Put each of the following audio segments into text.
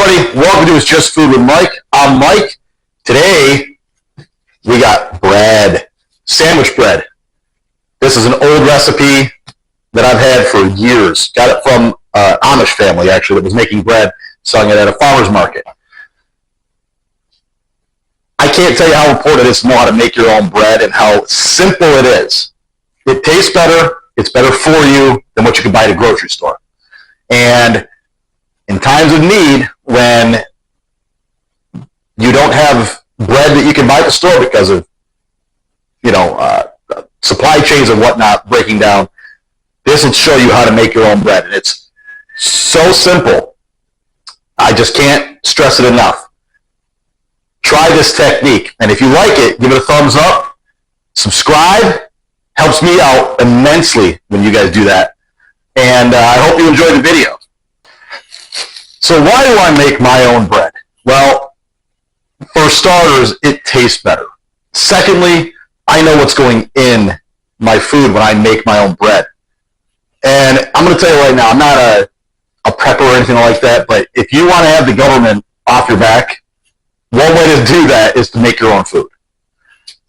everybody, welcome to It's Just Food with Mike. I'm Mike. Today, we got bread, sandwich bread. This is an old recipe that I've had for years. Got it from an Amish family, actually, that was making bread, selling it at a farmer's market. I can't tell you how important it is to know how to make your own bread and how simple it is. It tastes better, it's better for you than what you can buy at a grocery store. And in times of need, when you don't have bread that you can buy at the store because of, supply chains and whatnot breaking down, this will show you how to make your own bread. And it's so simple. I just can't stress it enough. Try this technique. And if you like it, give it a thumbs up. Subscribe. Helps me out immensely when you guys do that. And I hope you enjoy the video. So why do I make my own bread? Well, for starters, it tastes better. Secondly, I know what's going in my food when I make my own bread. And I'm going to tell you right now, I'm not a prepper or anything like that, but if you want to have the government off your back, one way to do that is to make your own food.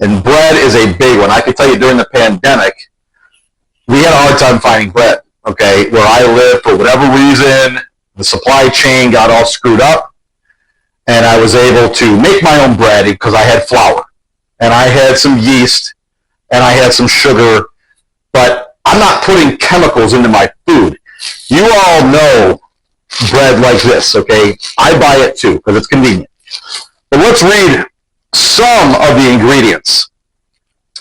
And bread is a big one. I can tell you during the pandemic, we had a hard time finding bread, okay? Where I live, for whatever reason, the supply chain got all screwed up, and I was able to make my own bread because I had flour, and I had some yeast, and I had some sugar, but I'm not putting chemicals into my food. You all know bread like this, okay? I buy it too because it's convenient. But let's read some of the ingredients.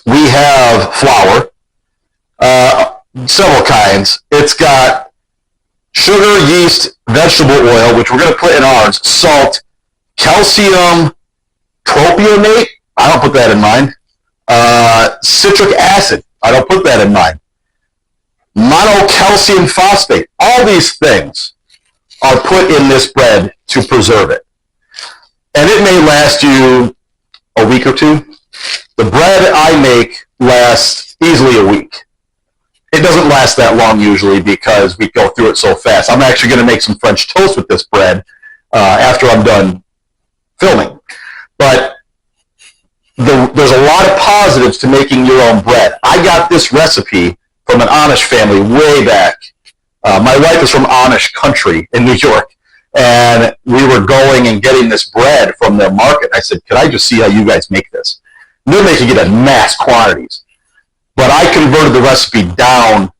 We have flour, several kinds. It's got sugar, yeast, vegetable oil, which we're going to put in ours, salt, calcium propionate, I don't put that in mine, citric acid, I don't put that in mine, monocalcium phosphate. All these things are put in this bread to preserve it. And it may last you a week or two. The bread I make lasts easily a week. It doesn't last that long usually because we go through it so fast. I'm actually going to make some French toast with this bread after I'm done filming. But there's a lot of positives to making your own bread. I got this recipe from an Amish family way back. My wife is from Amish country in New York. And we were going and getting this bread from their market. I said, could I just see how you guys make this? And they're making it in mass quantities. But I converted the recipe down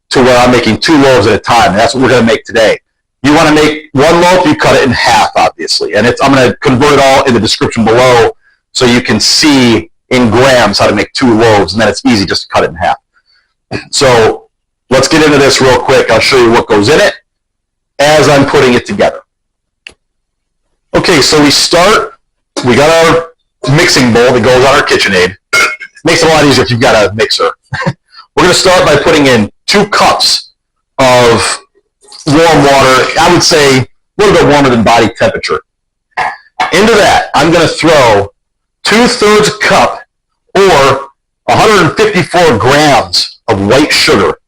to where I'm making 2 loaves at a time. And that's what we're going to make today. You want to make 1 loaf, you cut it in half, obviously. And I'm going to convert it all in the description below so you can see in grams how to make 2 loaves. And then it's easy just to cut it in half. So let's get into this real quick. I'll show you what goes in it as I'm putting it together. Okay, so we got our mixing bowl that goes on our KitchenAid. Makes it a lot easier if you've got a mixer. We're going to start by putting in 2 cups of warm water. I would say a little bit warmer than body temperature. Into that, I'm going to throw 2/3 cup or 154 grams of white sugar.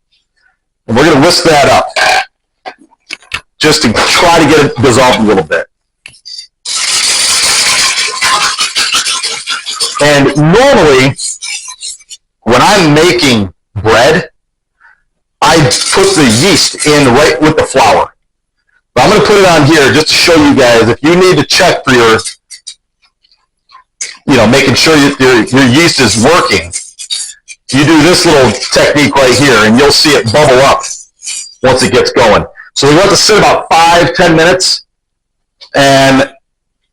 And we're going to whisk that up just to try to get it dissolved a little bit. And normally, when I'm making bread, I put the yeast in right with the flour. But I'm going to put it on here just to show you guys, if you need to check for your, making sure your yeast is working, you do this little technique right here, and you'll see it bubble up once it gets going. So we want to sit about 5-10 minutes, and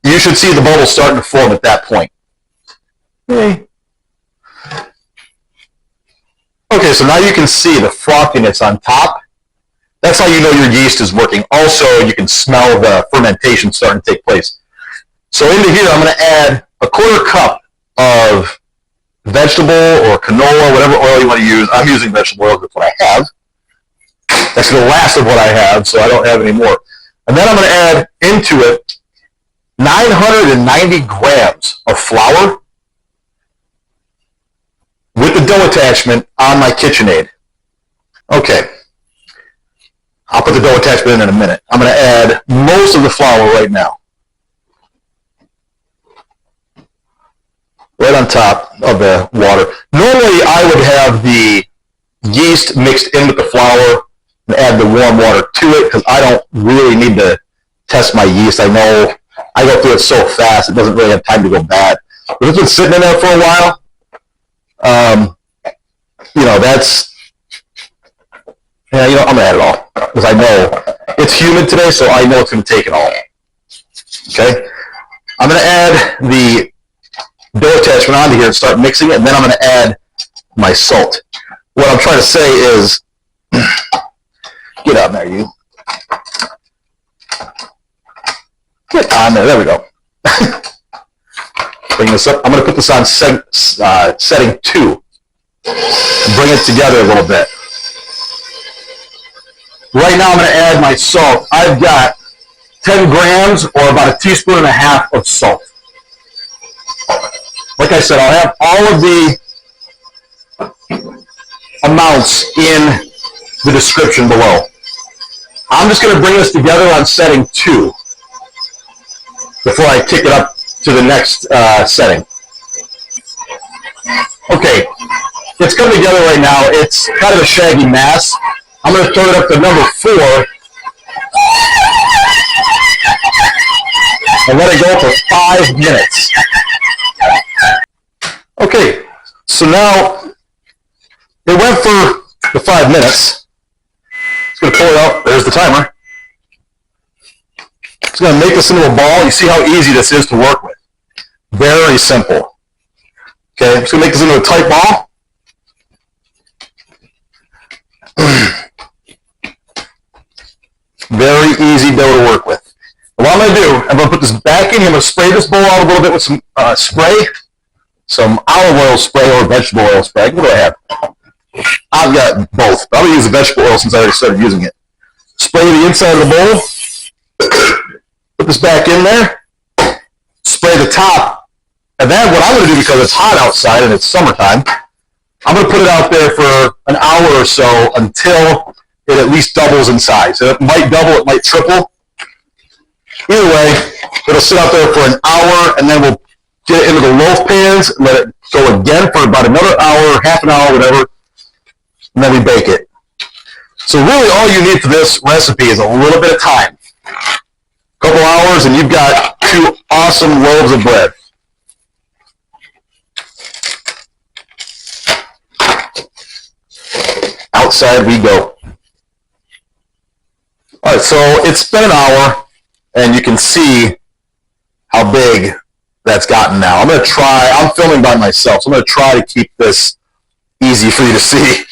you should see the bubbles starting to form at that point. Okay, so now you can see the frothiness on top. That's how you know your yeast is working. Also, you can smell the fermentation starting to take place. So into here, I'm going to add a 1/4 cup of vegetable or canola, whatever oil you want to use. I'm using vegetable oil. That's what I have. That's the last of what I have, so I don't have any more. And then I'm going to add into it 990 grams of flour with the dough attachment on my KitchenAid. Okay. I'll put the dough attachment in a minute. I'm going to add most most of the flour right now. Right on top of the water. Normally, I would have the yeast mixed in with the flour and add the warm water to it because I don't really need to test my yeast. I know I go through it so fast, it doesn't really have time to go bad. But if it's been sitting in there for a while, that's, I'm going to add it all because I know it's humid today, so I know it's going to take it all. Okay? I'm going to add the dough attachment onto here and start mixing it, and then I'm going to add my salt. What I'm trying to say is, get on there, you. Get on there. There we go. Bring this up. I'm going to put this on setting 2. Bring it together a little bit. Right now I'm going to add my salt. I've got 10 grams or about a teaspoon and a half of salt. Like I said, I'll have all of the amounts in the description below. I'm just going to bring this together on setting 2 before I kick it up to the next setting. Okay, it's coming together right now. It's kind of a shaggy mass. I'm going to throw it up to number 4 and let it go for 5 minutes. Okay, so now it went for the 5 minutes. It's going to pull it out. There's the timer. It's going to make this into a ball. You see how easy this is to work with. Very simple. Okay, I'm just going to make this into a tight ball. Very easy dough to work with. And what I'm going to do, I'm going to put this back in here. I'm going to spray this bowl out a little bit with some spray. Some olive oil spray or vegetable oil spray. What do I have? I've got both. I'm going to use the vegetable oil since I already started using it. Spray the inside of the bowl. Put this back in there. Spray the top. And then what I'm going to do, because it's hot outside and it's summertime, I'm going to put it out there for an hour or so until it at least doubles in size. It might double, it might triple. Either way, it'll sit out there for an hour, and then we'll get it into the loaf pans, let it go again for about another hour, half an hour, whatever, and then we bake it. So really all you need for this recipe is a little bit of time. A couple hours, and you've got 2 awesome loaves of bread. Outside we go. All right, so it's been an hour, and you can see how big that's gotten now. I'm going to try, I'm filming by myself, so I'm going to try to keep this easy for you to see.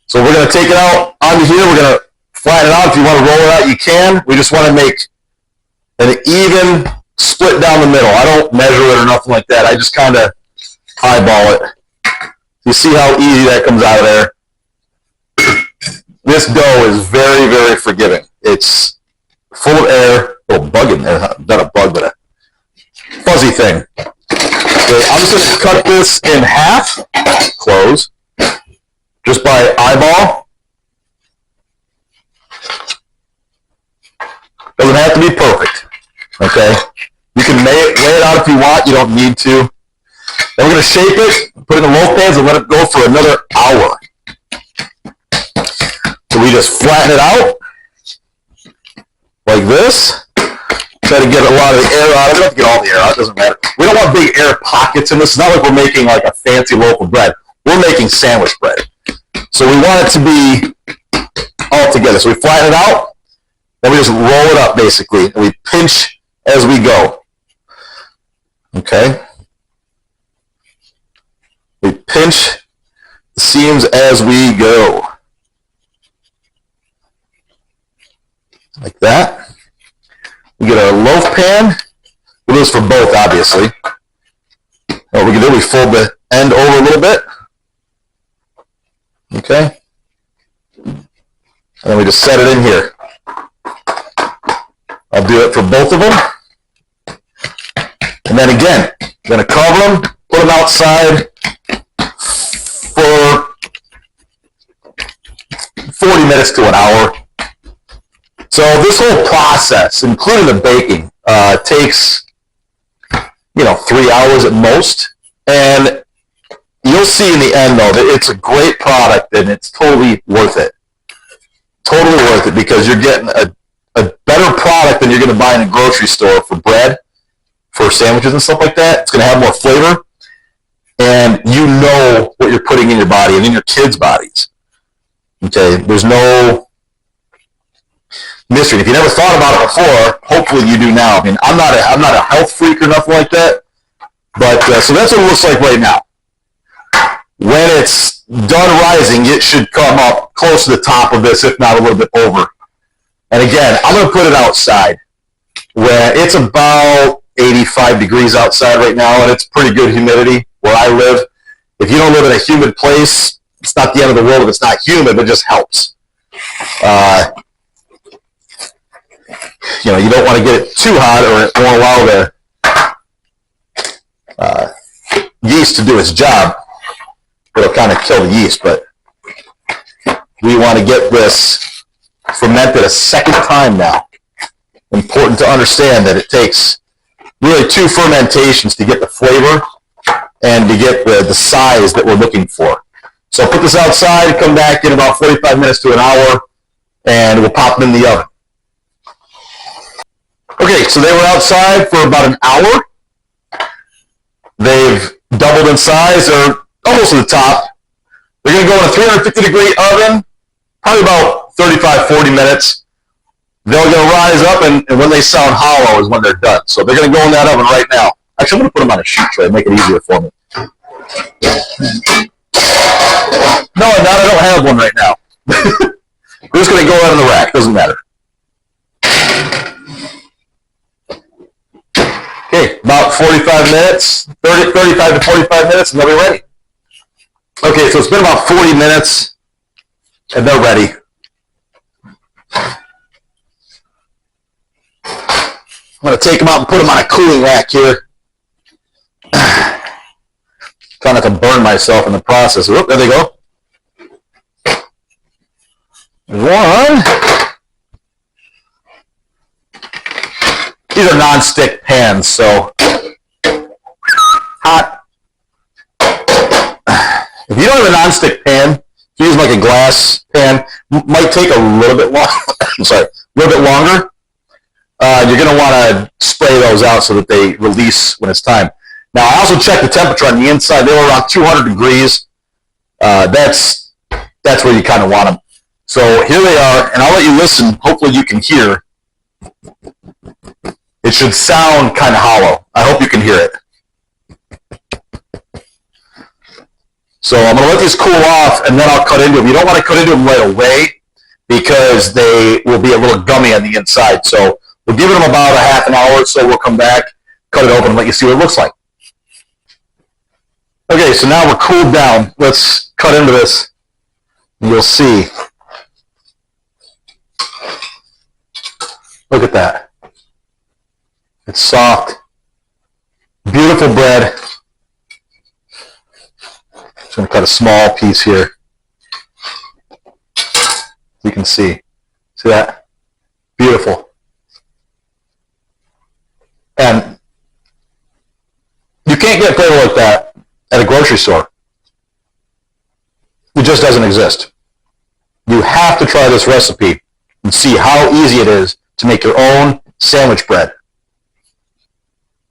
So we're going to take it out onto here. We're going to flatten it out. If you want to roll it out, you can. We just want to make an even split down the middle. I don't measure it or nothing like that. I just kind of eyeball it. You see how easy that comes out of there. This dough is very, very forgiving. It's full of air. A little bug in there. Not a bug, but a fuzzy thing. Okay, I'm just going to cut this in half. Close. Just by eyeball. Doesn't have to be perfect. Okay? You can lay it out if you want. You don't need to. Then we're going to shape it, put it in the loaf pans, and let it go for another hour. So we just flatten it out like this. Try to get a lot of the air out. I don't have to get all the air out. It doesn't matter. We don't want big air pockets in this. It's not like we're making like a fancy loaf of bread. We're making sandwich bread. So we want it to be all together. So we flatten it out. Then we just roll it up, basically. And we pinch as we go. Okay? We pinch the seams as we go. Like that. We get our loaf pan. We do this for both, obviously. What we can do, we fold the end over a little bit. Okay. And then we just set it in here. I'll do it for both of them. And then again, I'm going to cover them, put them outside for 40 minutes to an hour. So this whole process, including the baking, takes 3 hours at most, and you'll see in the end though that it's a great product and it's totally worth it. Totally worth it, because you're getting a better product than you're going to buy in a grocery store for bread, for sandwiches and stuff like that. It's going to have more flavor, and you know what you're putting in your body and in your kids' bodies. Okay, there's no mystery. If you never thought about it before, hopefully you do now. I mean, I'm not a health freak or nothing like that, but so that's what it looks like right now. When it's done rising, it should come up close to the top of this, if not a little bit over. And again, I'm going to put it outside, where it's about 85 degrees outside right now, and it's pretty good humidity where I live. If you don't live in a humid place, it's not the end of the world if it's not humid, but it just helps. You don't want to get it too hot, or it won't allow the yeast to do its job. It'll kind of kill the yeast, but we want to get this fermented a second time now. Important to understand that it takes really 2 fermentations to get the flavor and to get the size that we're looking for. So I'll put this outside, come back in about 45 minutes to an hour, and we'll pop them in the oven. Okay, so they were outside for about an hour. They've doubled in size. They're almost to the top. They're going to go in a 350-degree oven, probably about 35-40 minutes. They're going to rise up, and when they sound hollow is when they're done. So they're going to go in that oven right now. Actually, I'm going to put them on a sheet tray, make it easier for me. No, I don't have one right now. We're just going to go out on the rack. Doesn't matter. Okay, about 45 minutes, 35 to 45 minutes, and they'll be ready. Okay, so it's been about 40 minutes, and they're ready. I'm going to take them out and put them on a cooling rack here. Trying not to burn myself in the process. Whoop, there they go. One. These are non-stick pans, so hot. If you don't have a non-stick pan, if you use like a glass pan, might take a little bit long. Sorry, a little bit longer. You're going to want to spray those out so that they release when it's time. Now, I also checked the temperature on the inside. They were around 200 degrees. That's where you kind of want them. So here they are, and I'll let you listen. Hopefully you can hear. It should sound kind of hollow. I hope you can hear it. So I'm going to let these cool off, and then I'll cut into them. You don't want to cut into them right away because they will be a little gummy on the inside. So we'll give them about a half an hour or so. We'll come back, cut it open, and let you see what it looks like. Okay, so now we're cooled down. Let's cut into this. You'll see. Look at that. It's soft. Beautiful bread. Just going to cut a small piece here. You can see. See that? Beautiful. And you can't get flavor like that at a grocery store. It just doesn't exist. You have to try this recipe and see how easy it is to make your own sandwich bread.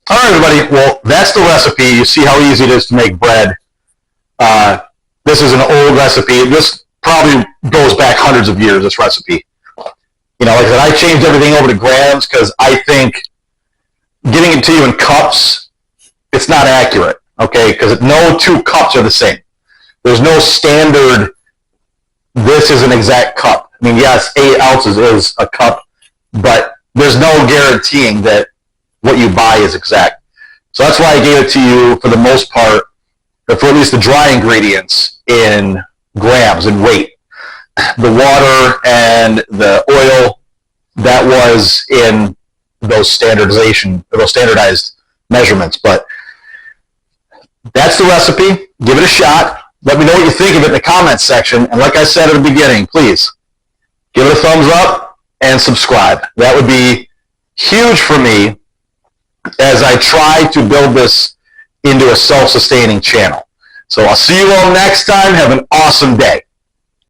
All right, everybody. Well, that's the recipe. You see how easy it is to make bread. This is an old recipe. This probably goes back hundreds of years, this recipe. Like I said, I changed everything over to grams because I think getting it to you in cups, it's not accurate, okay? Because no 2 cups are the same. There's no standard, this is an exact cup. I mean, yes, 8 ounces is a cup, but there's no guaranteeing that what you buy is exact. So that's why I gave it to you, for the most part, or for at least the dry ingredients, in grams and weight. The water and the oil, that was in those standardized measurements. But that's the recipe. Give it a shot. Let me know what you think of it in the comments section. And like I said at the beginning, please give it a thumbs up. and subscribe. That would be huge for me as I try to build this into a self-sustaining channel. So I'll see you all next time. Have an awesome day.